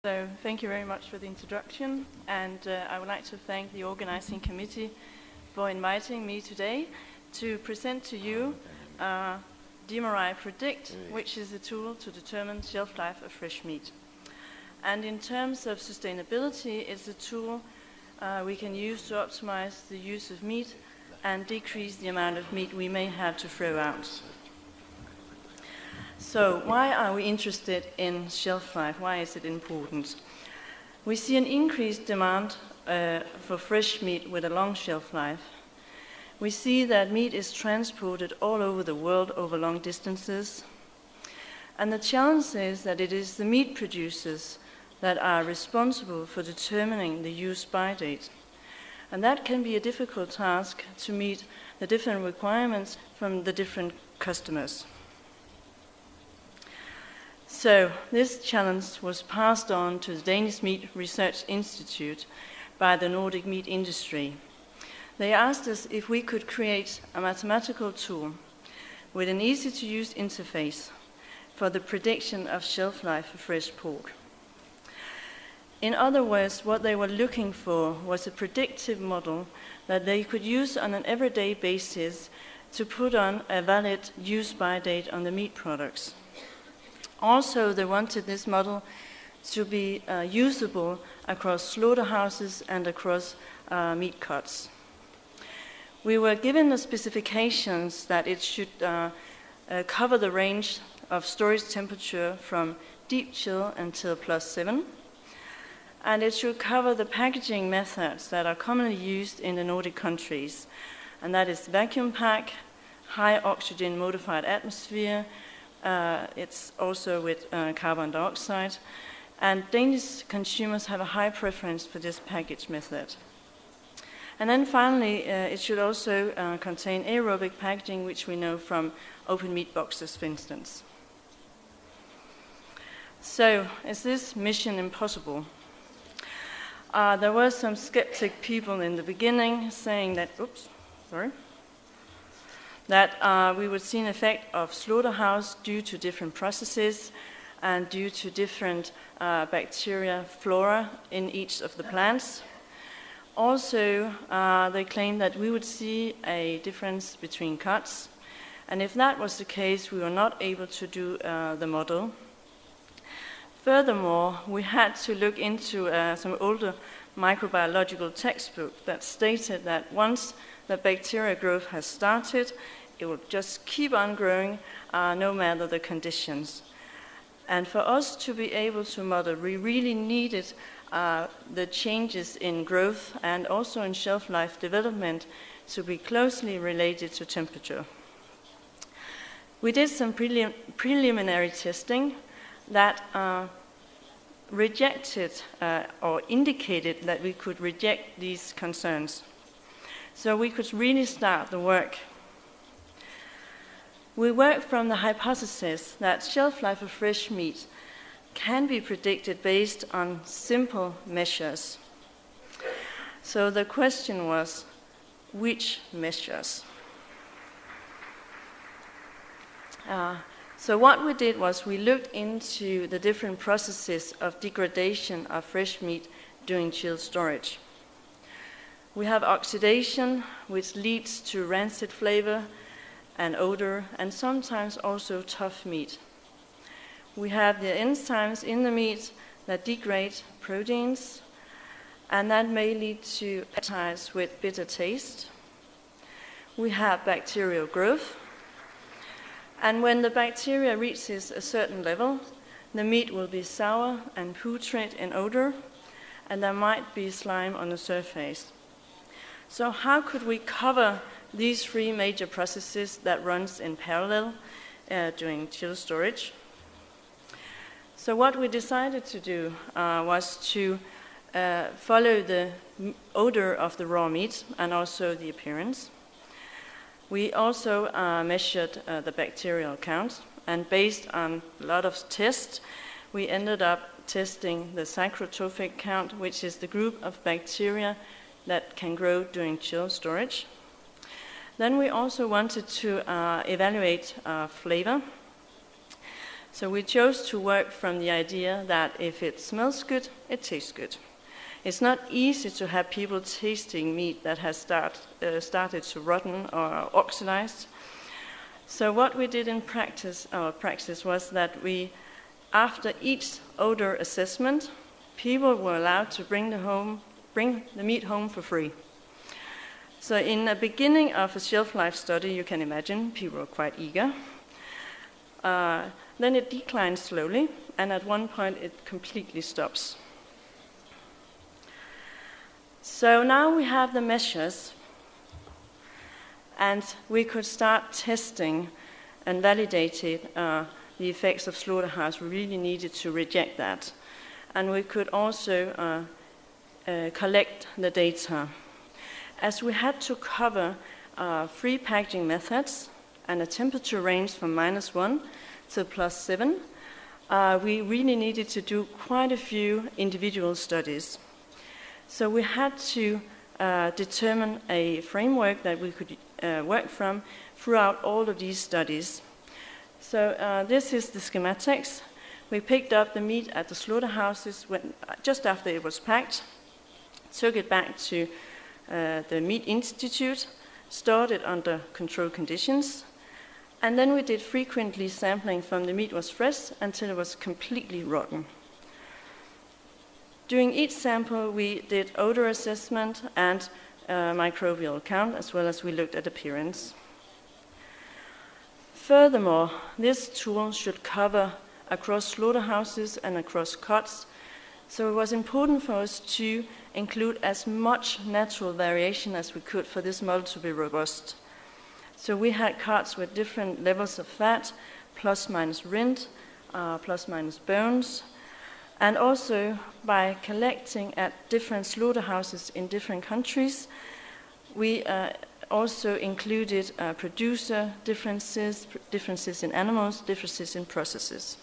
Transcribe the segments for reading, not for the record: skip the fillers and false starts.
So thank you very much for the introduction, and I would like to thank the organizing committee for inviting me today to present to you DMRI Predict, which is a tool to determine shelf life of fresh meat. And in terms of sustainability, it's a tool we can use to optimize the use of meat and decrease the amount of meat we may have to throw out. So why are we interested in shelf life? Why is it important? We see an increased demand for fresh meat with a long shelf life. We see that meat is transported all over the world over long distances. And the challenge is that it is the meat producers that are responsible for determining the use-by date. And that can be a difficult task to meet the different requirements from the different customers. So this challenge was passed on to the Danish Meat Research Institute by the Nordic meat industry. They asked us if we could create a mathematical tool with an easy-to-use interface for the prediction of shelf life of fresh pork. In other words, what they were looking for was a predictive model that they could use on an everyday basis to put on a valid use-by date on the meat products. Also, they wanted this model to be usable across slaughterhouses and across meat cuts. We were given the specifications that it should cover the range of storage temperature from deep chill until +7, and it should cover the packaging methods that are commonly used in the Nordic countries, and that is vacuum pack, high oxygen modified atmosphere. It's also with carbon dioxide, and Danish consumers have a high preference for this package method. And then finally, it should also contain aerobic packaging, which we know from open meat boxes, for instance. So, is this mission impossible? There were some skeptic people in the beginning saying that, that we would see an effect of slaughterhouse due to different processes and due to different bacteria flora in each of the plants. Also, they claimed that we would see a difference between cuts, and if that was the case, we were not able to do the model. Furthermore, we had to look into some older microbiological textbook that stated that once the bacteria growth has started, it will just keep on growing no matter the conditions. And for us to be able to model, we really needed the changes in growth and also in shelf life development to be closely related to temperature. We did some preliminary testing that rejected or indicated that we could reject these concerns. So we could really start the work. We work from the hypothesis that shelf life of fresh meat can be predicted based on simple measures. So the question was, which measures? So what we did was we looked into the different processes of degradation of fresh meat during chilled storage. We have oxidation, which leads to rancid flavor and odor, and sometimes also tough meat. We have the enzymes in the meat that degrade proteins, and that may lead to peptides with bitter taste. We have bacterial growth, and when the bacteria reaches a certain level, the meat will be sour and putrid in odor, and there might be slime on the surface. So how could we cover these three major processes that runs in parallel during chill storage? So what we decided to do was to follow the odor of the raw meat and also the appearance. We also measured the bacterial count, and based on a lot of tests, we ended up testing the psychrotrophic count, which is the group of bacteria that can grow during chill storage. Then we also wanted to evaluate flavor. So we chose to work from the idea that if it smells good, it tastes good. It's not easy to have people tasting meat that has started to rotten or oxidize. So what we did in practice was that we, after each odor assessment, people were allowed to bring the meat home for free. So in the beginning of a shelf life study, you can imagine, people were quite eager. Then it declines slowly, and at one point it completely stops. So now we have the measures, and we could start testing and validating the effects of slaughterhouse. We really needed to reject that. And we could also collect the data. As we had to cover 3 packaging methods and a temperature range from -1 to +7, we really needed to do quite a few individual studies. So we had to determine a framework that we could work from throughout all of these studies. So this is the schematics. We picked up the meat at the slaughterhouses just after it was packed, took it back to the Meat Institute, stored it under controlled conditions, and then we did frequently sampling from the meat was fresh until it was completely rotten. During each sample, we did odor assessment and microbial count, as well as we looked at appearance. Furthermore, this tool should cover across slaughterhouses and across cuts, so it was important for us to include as much natural variation as we could for this model to be robust. So we had cuts with different levels of fat, plus minus rind, plus minus bones, and also by collecting at different slaughterhouses in different countries, we also included producer differences, differences in animals, differences in processes.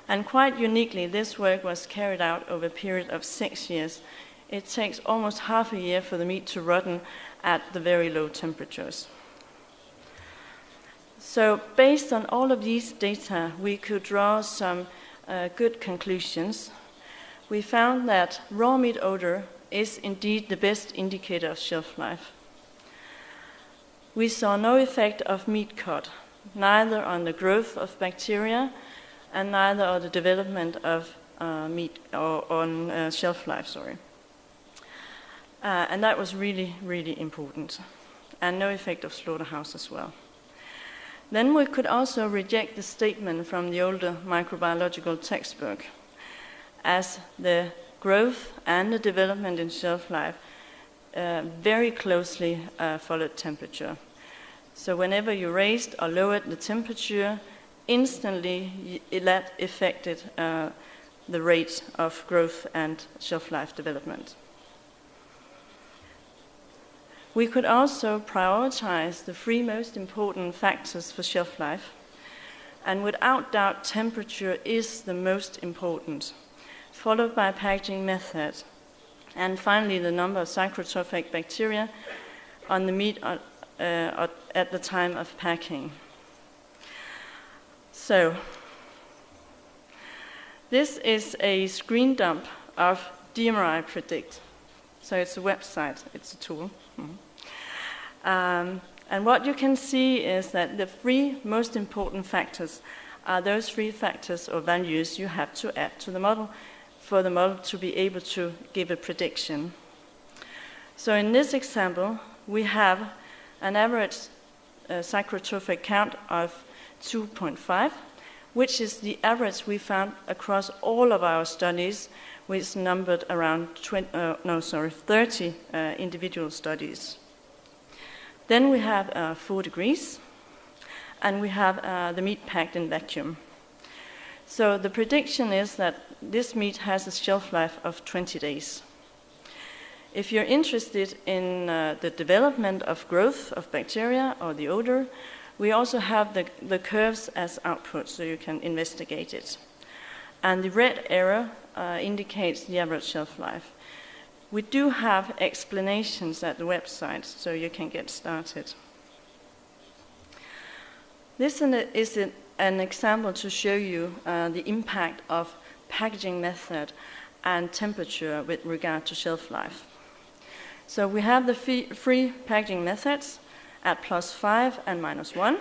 And quite uniquely, this work was carried out over a period of 6 years. It takes almost half a year for the meat to rotten at the very low temperatures. So based on all of these data, we could draw some good conclusions. We found that raw meat odor is indeed the best indicator of shelf life. We saw no effect of meat cut, neither on the growth of bacteria and neither on the development of meat or on shelf life, and that was really, really important. And no effect of slaughterhouse as well. Then we could also reject the statement from the older microbiological textbook, as the growth and the development in shelf life very closely followed temperature. So whenever you raised or lowered the temperature, instantly that affected the rate of growth and shelf life development. We could also prioritize the 3 most important factors for shelf life, and without doubt temperature is the most important, followed by packaging method, and finally the number of psychotrophic bacteria on the meat at the time of packing. So, this is a screen dump of DMRI Predict. So it's a website, it's a tool. And what you can see is that the 3 most important factors are those 3 factors or values you have to add to the model for the model to be able to give a prediction. So in this example, we have an average psychotrophic count of 2.5, which is the average we found across all of our studies, which numbered around 30 individual studies. Then we have 4 degrees, and we have the meat packed in vacuum. So the prediction is that this meat has a shelf life of 20 days. If you're interested in the development of growth of bacteria or the odor, we also have the curves as output, so you can investigate it. And the red arrow indicates the average shelf life. We do have explanations at the website, so you can get started. This is an example to show you the impact of packaging method and temperature with regard to shelf life. So we have the three packaging methods at +5 and -1.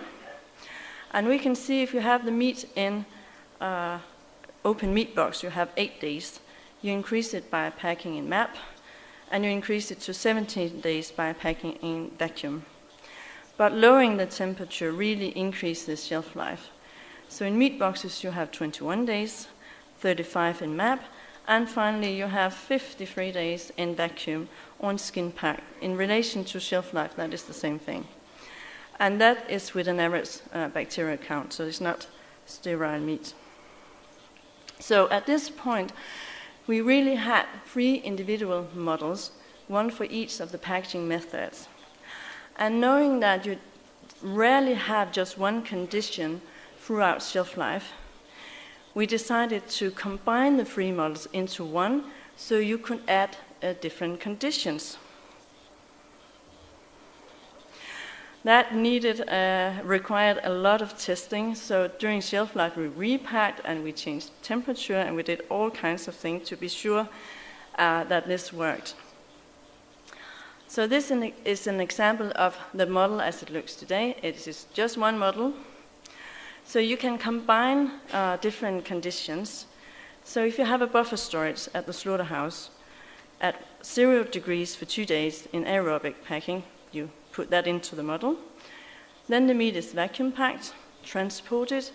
And we can see if you have the meat in open meat box, you have 8 days. You increase it by packing in MAP, and you increase it to 17 days by packing in vacuum. But lowering the temperature really increases shelf life. So in meat boxes you have 21 days, 35 in MAP, and finally you have 53 days in vacuum on skin pack. In relation to shelf life, that is the same thing. And that is with an average bacterial count, so it's not sterile meat. So at this point, we really had 3 individual models, one for each of the packaging methods. And knowing that you rarely have just one condition throughout shelf life, we decided to combine the 3 models into one so you could add different conditions. That required a lot of testing, so during shelf life we repacked and we changed temperature and we did all kinds of things to be sure that this worked. So this is an example of the model as it looks today. It is just one model. So you can combine different conditions. So if you have a buffer storage at the slaughterhouse at 0 degrees for 2 days in aerobic packing, you put that into the model. Then the meat is vacuum packed, transported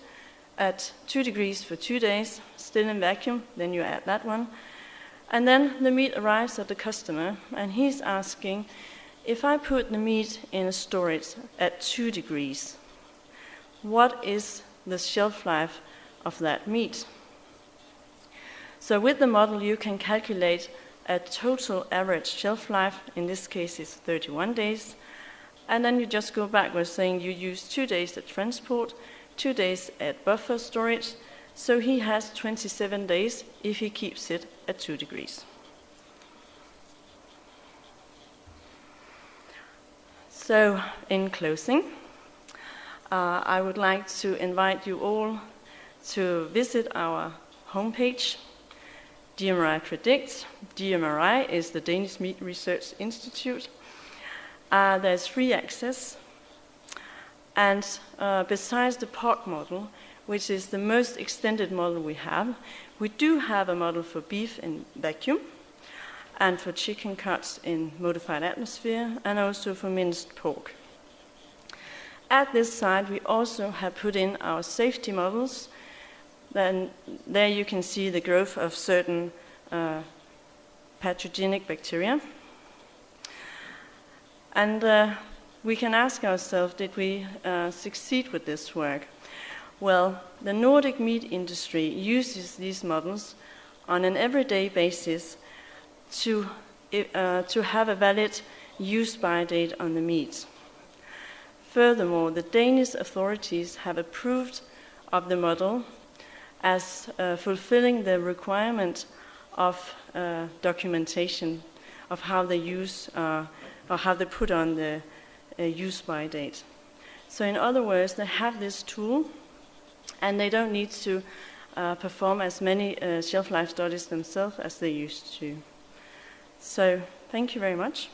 at 2 degrees for 2 days, still in vacuum, then you add that one. And then the meat arrives at the customer, and he's asking, if I put the meat in a storage at 2 degrees, what is the shelf life of that meat? So with the model, you can calculate a total average shelf life, in this case is 31 days, and then you just go backwards saying you use 2 days at transport, 2 days at buffer storage, so he has 27 days if he keeps it at 2 degrees. So in closing, I would like to invite you all to visit our homepage, DMRI Predict. DMRI is the Danish Meat Research Institute. There's free access. And besides the pork model, which is the most extended model we have, we do have a model for beef in vacuum, and for chicken cuts in modified atmosphere, and also for minced pork. At this side, we also have put in our safety models. Then there you can see the growth of certain pathogenic bacteria. And we can ask ourselves, did we succeed with this work? Well, the Nordic meat industry uses these models on an everyday basis to have a valid use-by date on the meat. Furthermore, the Danish authorities have approved of the model as fulfilling the requirement of documentation of how they use or how they put on the use-by date. So in other words, they have this tool and they don't need to perform as many shelf life studies themselves as they used to. So thank you very much.